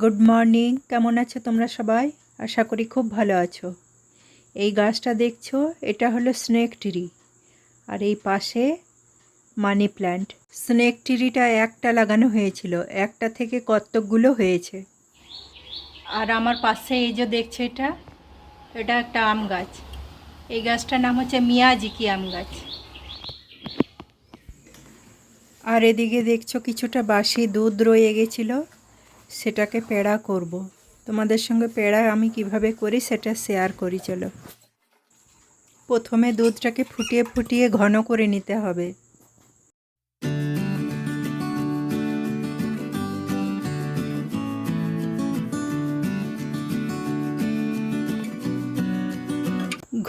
Good morning, কেমন আছো তোমরা সবাই? আশা করি খুব ভালো আছো। এই গাছটা দেখছো, এটা হলো স্নেক ট্রি, আর এই পাশে মানি প্ল্যান্ট। স্নেক ট্রিটা একটা লাগানো হয়েছিল, একটা থেকে কতকগুলো হয়েছে। আর আমার পাশে এই যে দেখছো, এটা এটা একটা আম গাছ। এই গাছটার নাম হচ্ছে মিয়াজিকি আম গাছ। আর এদিকে দেখছো কিছুটা বাসি দুধ রয়ে গেছিলো, সেটাকে পেড়া করব। তোমাদের সঙ্গে পেড়া আমি কিভাবে করি সেটা শেয়ার করি। চলো, প্রথমে দুধটাকে ফুটিয়ে ফুটিয়ে ঘন করে নিতে হবে।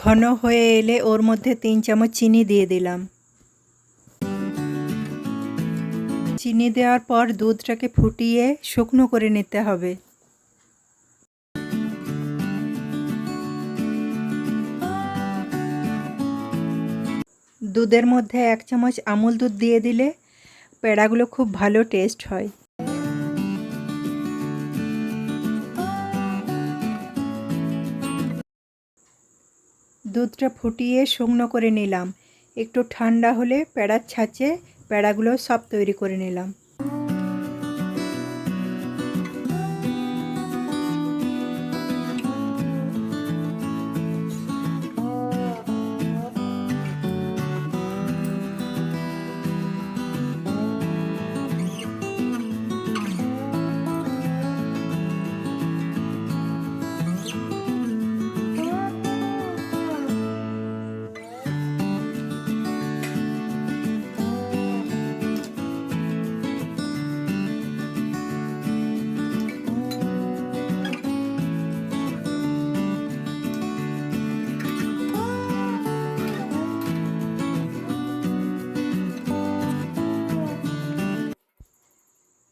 ঘন হয়ে এলে ওর মধ্যে 3 চামচ চিনি দিয়ে দিলাম। চিনি দেওয়ার পর দুধটাকে ফুটিয়ে শুকনো করে নিতে হবে। দুধের মধ্যে 1 চামচ আমুল দুধ দিয়ে দিলে পেড়াগুলো খুব ভালো টেস্ট হয়। দুধটা ফুটিয়ে শুকনো করে নিলাম। একটু ঠান্ডা হলে পেড়ার ছাঁচে পেড়াগুলো সব তৈরি করে নিলাম।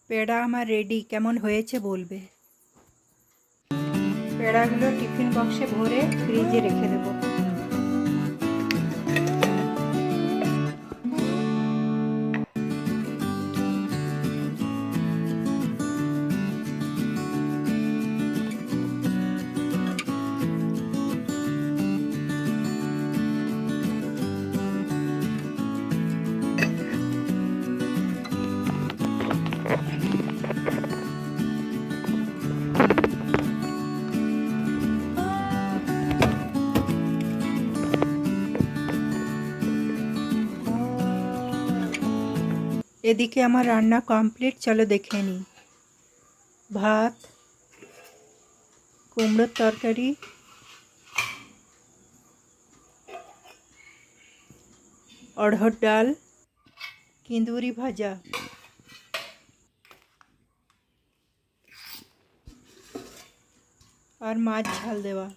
পেড়া আমার রেডি, কেমন হয়েছে বলবে। পেড়াগুলো টিফিন বক্সে ভরে ফ্রিজে রেখে দেব। এদিকে আমার রান্না কমপ্লিট, চলো দেখে নিই। ভাত, কুমড়োর তরকারি, অড়হর ডাল, কিন্দুরি ভাজা, আর মাছ ঝাল দেওয়া।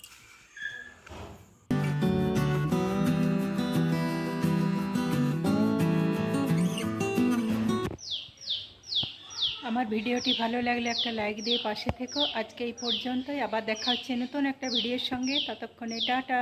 আমার ভিডিওটি ভালো লাগলে একটা লাইক দিয়ে পাশে থেকো। আজকে এই পর্যন্তই, আবার দেখা হচ্ছে নতুন একটা ভিডিওর সঙ্গে। ততক্ষণে টাটা।